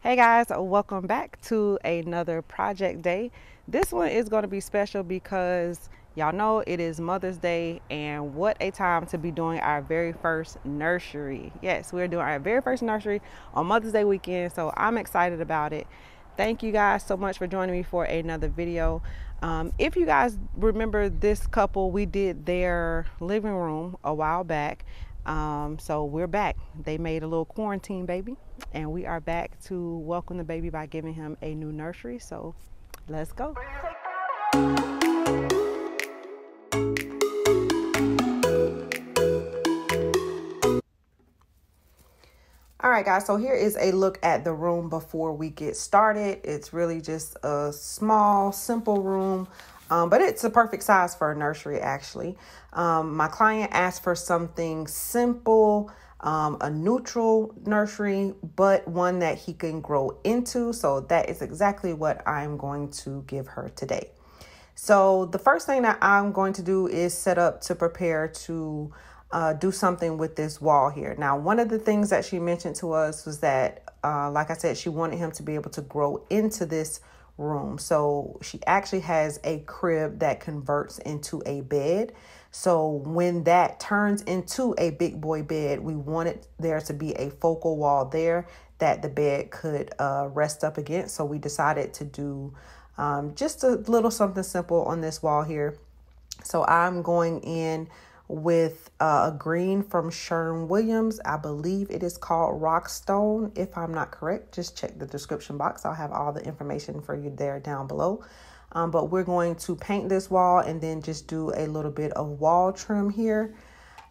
Hey guys, welcome back to another project day. This one is going to be special because y'all know it is Mother's Day, and what a time to be doing our very first nursery. Yes, we're doing our very first nursery on Mother's Day weekend, so I'm excited about it. Thank you guys so much for joining me for another video. If you guys remember this couple, we did their living room a while back. So we're back. They made a little quarantine baby, and we are back to welcome the baby by giving him a new nursery. So let's go. All right, guys, so here is a look at the room before we get started. It's really just a small, simple room, but it's a perfect size for a nursery, actually. My client asked for something simple, a neutral nursery, but one that he can grow into. So that is exactly what I'm going to give her today. So the first thing that I'm going to do is set up to prepare to do something with this wall here. Now, one of the things that she mentioned to us was that, like I said, she wanted him to be able to grow into this room. So she actually has a crib that converts into a bed. So when that turns into a big boy bed, we wanted there to be a focal wall there that the bed could rest up against. So we decided to do just a little something simple on this wall here. So I'm going in with a green from Sherwin-Williams. I believe it is called Rockstone. If I'm not correct, just check the description box. I'll have all the information for you there down below. But we're going to paint this wall and then just do a little bit of wall trim here.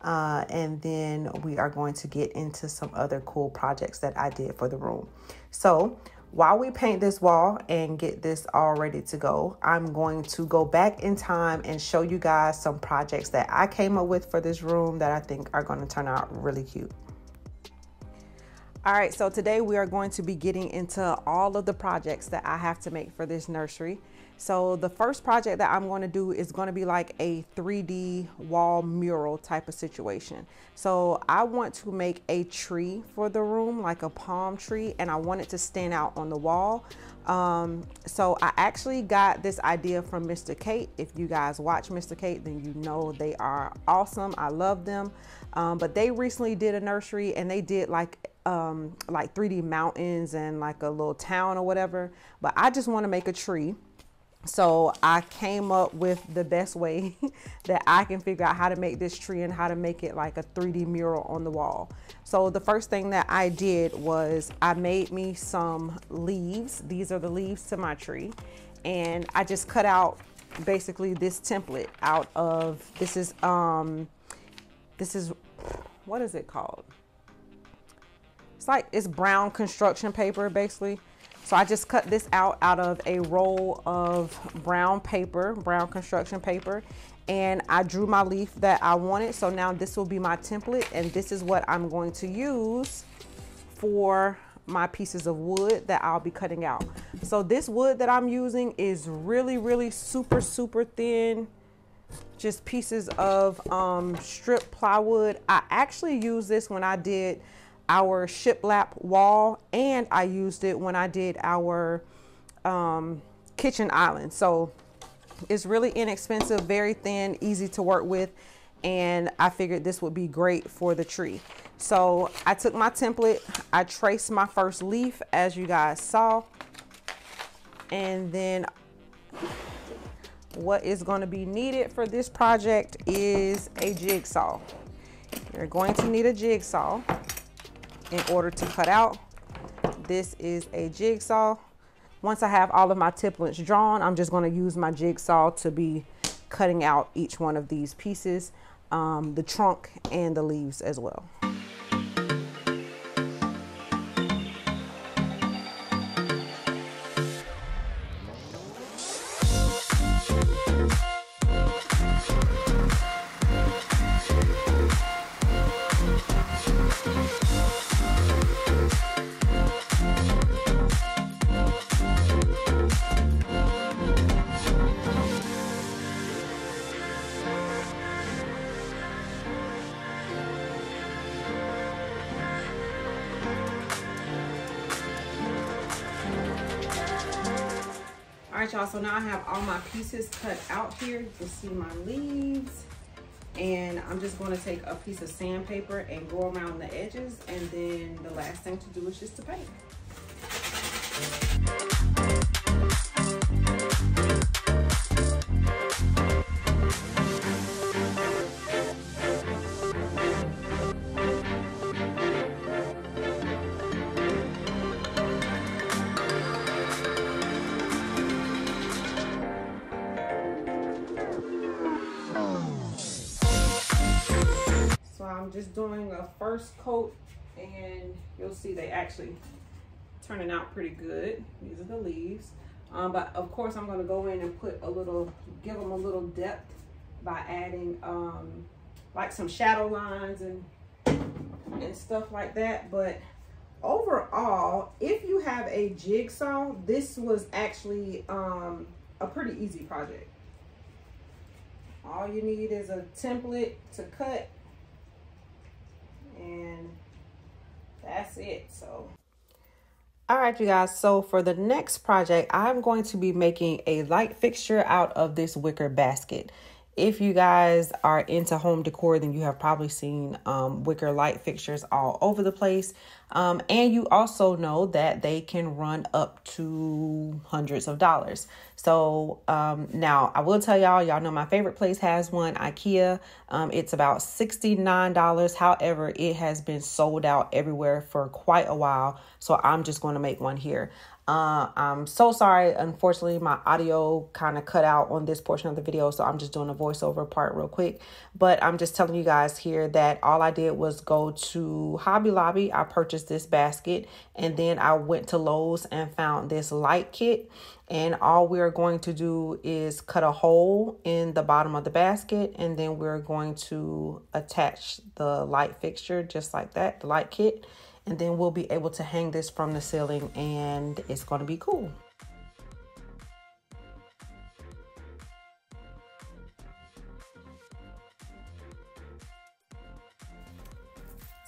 And then we are going to get into some other cool projects that I did for the room. So while we paint this wall and get this all ready to go, I'm going to go back in time and show you guys some projects that I came up with for this room that I think are going to turn out really cute. All right, so today we are going to be getting into all of the projects that I have to make for this nursery. So the first project that I'm going to do is going to be like a 3D wall mural type of situation. So I want to make a tree for the room, like a palm tree, and I want it to stand out on the wall. So I actually got this idea from Mr. Kate. If you guys watch Mr. Kate, then you know they are awesome. I love them. But they recently did a nursery and they did like 3D mountains and like a little town or whatever. But I just want to make a tree. So I came up with the best way that I can figure out how to make this tree and how to make it like a 3D mural on the wall. So the first thing that I did was I made me some leaves. These are the leaves to my tree. And I just cut out basically this template out of, this is, what is it called? It's brown construction paper basically. So I just cut this out of a roll of brown paper, brown construction paper, and I drew my leaf that I wanted. So now this will be my template, and this is what I'm going to use for my pieces of wood that I'll be cutting out. So this wood that I'm using is really super thin, just pieces of strip plywood. I actually used this when I did our shiplap wall, and I used it when I did our kitchen island. So it's really inexpensive, very thin, easy to work with, and I figured this would be great for the tree. So I took my template, I traced my first leaf as you guys saw, and then what is going to be needed for this project is a jigsaw. You're going to need a jigsaw in order to cut out. This is a jigsaw. Once I have all of my templates drawn, I'm just going to use my jigsaw to be cutting out each one of these pieces, the trunk and the leaves as well. right, y'all, so now I have all my pieces cut out here. You can see my leaves. And I'm just going to take a piece of sandpaper and go around the edges. And then the last thing to do is just to paint. I'm just doing a first coat, and you'll see they actually turning out pretty good. These are the leaves, but of course I'm going to go in and put a little, give them a little depth by adding like some shadow lines and stuff like that. But overall, if you have a jigsaw, this was actually a pretty easy project. All you need is a template to cut, and that's it. So all right, you guys, so for the next project, I'm going to be making a light fixture out of this wicker basket. If you guys are into home decor, then you have probably seen wicker light fixtures all over the place. And you also know that they can run up to hundreds of dollars. So now I will tell y'all know my favorite place has one, IKEA. It's about $69. However, it has been sold out everywhere for quite a while. So I'm just going to make one here. I'm so sorry. Unfortunately, my audio kind of cut out on this portion of the video, so I'm just doing a voiceover part real quick. But I'm just telling you guys here that all I did was go to Hobby Lobby. I purchased this basket, and then I went to Lowe's and found this light kit. And all we're going to do is cut a hole in the bottom of the basket, and then we're going to attach the light fixture just like that, the light kit. And then we'll be able to hang this from the ceiling, and it's going to be cool.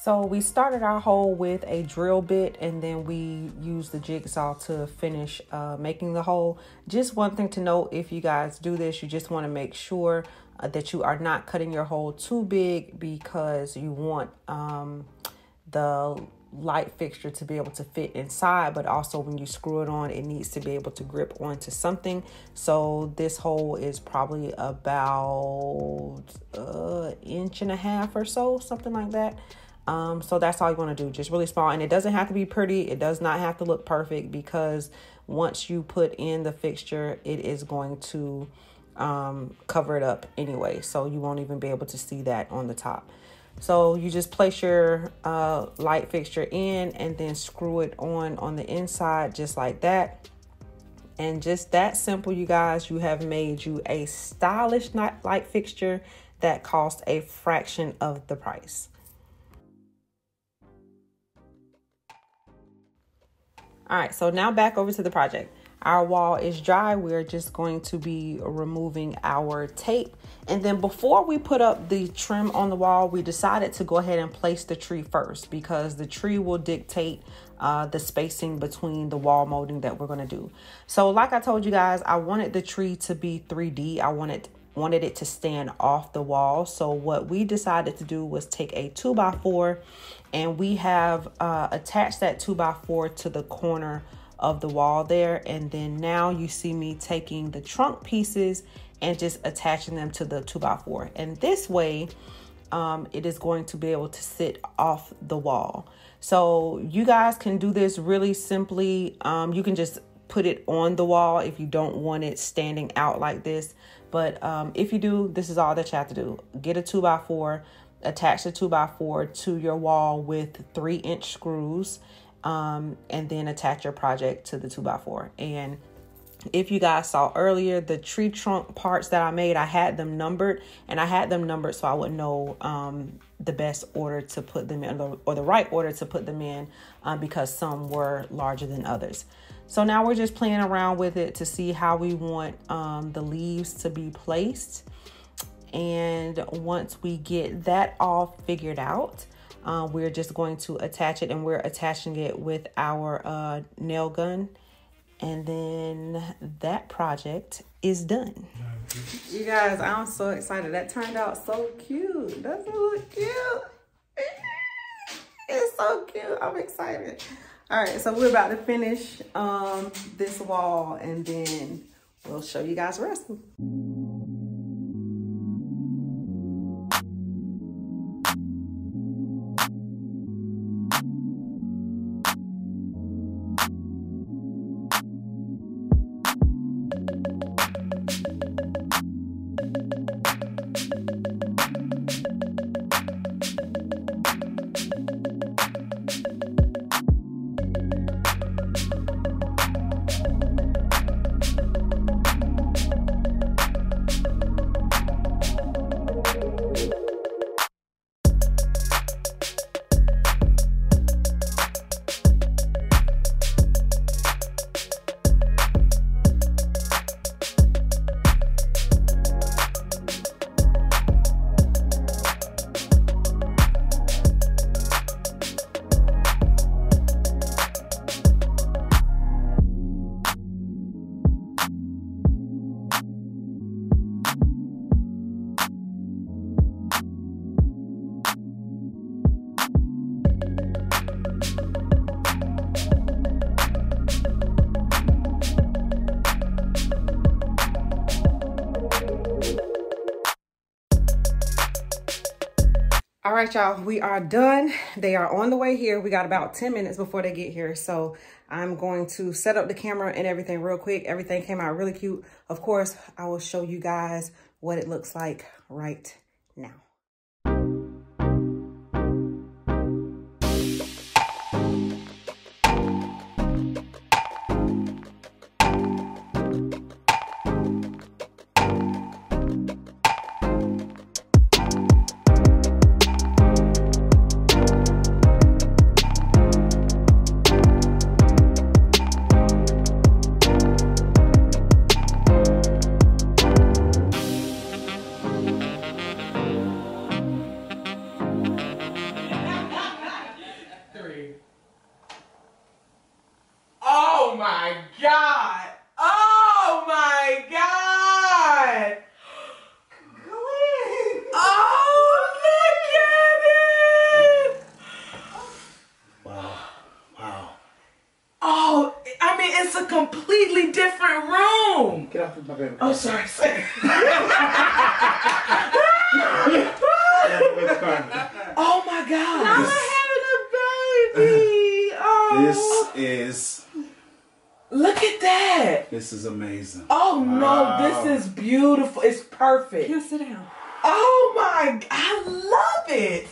So we started our hole with a drill bit, and then we used the jigsaw to finish making the hole. Just one thing to note, if you guys do this, you just want to make sure that you are not cutting your hole too big, because you want the light fixture to be able to fit inside, but also when you screw it on, it needs to be able to grip onto something. So this hole is probably about an inch and a half or so, something like that. So that's all you want to do, just really small. And it doesn't have to be pretty. It does not have to look perfect, because once you put in the fixture, it is going to cover it up anyway. So you won't even be able to see that on the top. So you just place your light fixture in, and then screw it on the inside just like that. And just that simple, you guys, you have made you a stylish light fixture that cost a fraction of the price. All right, so now back over to the project. Our wall is dry. We're just going to be removing our tape. And then before we put up the trim on the wall, we decided to go ahead and place the tree first, because the tree will dictate the spacing between the wall molding that we're going to do. So like I told you guys, I wanted the tree to be 3D. I wanted it to stand off the wall. So what we decided to do was take a 2x4, and we have attached that 2x4 to the corner of the wall there. And then now you see me taking the trunk pieces and just attaching them to the 2x4. And this way, it is going to be able to sit off the wall. So you guys can do this really simply. You can just put it on the wall if you don't want it standing out like this. But if you do, this is all that you have to do. Get a 2x4, attach the 2x4 to your wall with 3-inch screws, and then attach your project to the 2x4. And if you guys saw earlier, the tree trunk parts that I made, I had them numbered, and I had them numbered so I would know the best order to put them in, or the right order to put them in, because some were larger than others. So now we're just playing around with it to see how we want the leaves to be placed. And once we get that all figured out, we're just going to attach it, and we're attaching it with our nail gun. And then that project is done. You guys, I'm so excited. That turned out so cute. Doesn't it look cute? It's so cute. I'm excited. All right, so we're about to finish this wall, and then we'll show you guys the rest. All right, y'all, we are done. They are on the way here. We got about 10 minutes before they get here. So I'm going to set up the camera and everything real quick. Everything came out really cute. Of course, I will show you guys what it looks like right now. Oh my God! Oh my God! Oh, look at it! Wow. Wow. Oh, I mean, it's a completely different room. Get off of my baby. Oh, sorry. Oh my God! Mama having a baby. Oh. This is Look at that! This is amazing. Oh wow. no, this is beautiful. It's perfect. You sit down. Oh my, I love it.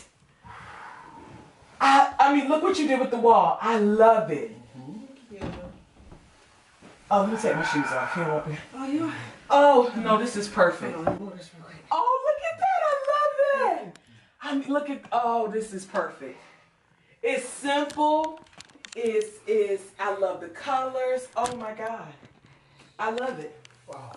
I mean, look what you did with the wall. I love it. Oh, let me take my shoes off. Here, what? Oh, you. Oh no, this is perfect. Hold on, hold this real quick. Oh, look at that! I love that. I mean, look at. Oh, this is perfect. It's simple. I love the colors. Oh my God, I love it. Wow.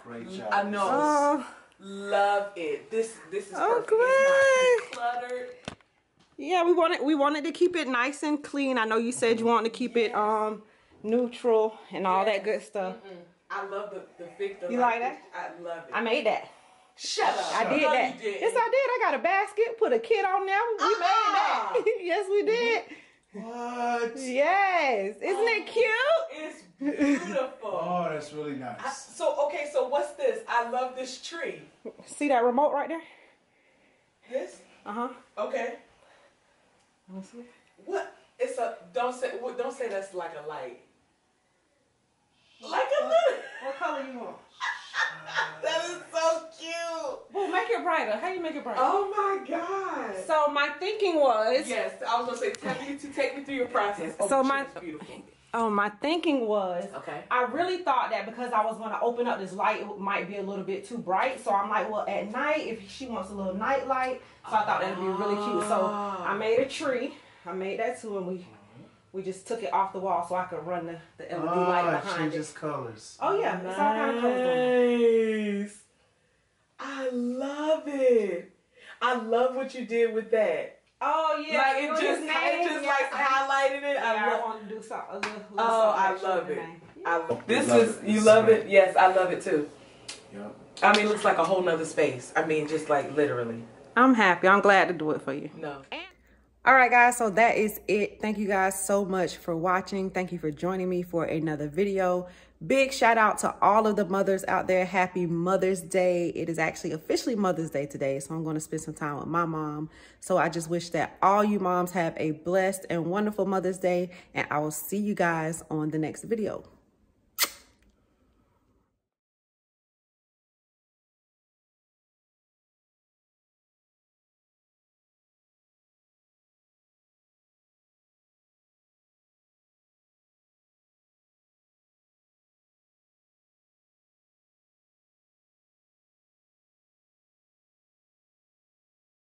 Great job. I know. Oh. Love it. This is perfect. Great. It's not too cluttered. Yeah, we wanted to keep it nice and clean. I know you said you wanted to keep it neutral and all that good stuff. I love the Victor. You like that? I love it. I made that. Shut up. I did No, that. you didn't. Yes, I did. I got a basket, put a kit on there. We made that. Yes, we did. What? Yes. Isn't it cute? It's beautiful. Oh, that's really nice. So what's this? I love this tree. See that remote right there? This? Uh-huh. Okay. What? It's a don't say that's like a light. Like a little. What color you want? That is so cute. Well, make it brighter. How you make it brighter? Oh my God. So my thinking was. Yes, I was gonna say take me through your process. Oh, So my beautiful. My thinking was, Okay. I really thought that because I was going to open up this light, it might be a little bit too bright. So I'm like, well, at night, if she wants a little night light, so I thought that would be really cute. So I made a tree. I made that too, and we just took it off the wall so I could run the LED light behind it. Changes colors. Oh yeah, it's all kind of colors going on. Nice. I love it. I love what you did with that. Oh yeah, like it just like highlighted it. I want to do something. I love it. This is you love it. Yes, I love it too. Yep. I mean, it looks like a whole nother space. I mean, just like literally. I'm happy. I'm glad to do it for you. No. All right, guys, so that is it. Thank you guys so much for watching. Thank you for joining me for another video. Big shout out to all of the mothers out there. Happy Mother's Day. It is actually officially Mother's Day today, so I'm going to spend some time with my mom. So I just wish that all you moms have a blessed and wonderful Mother's Day, and I will see you guys on the next video.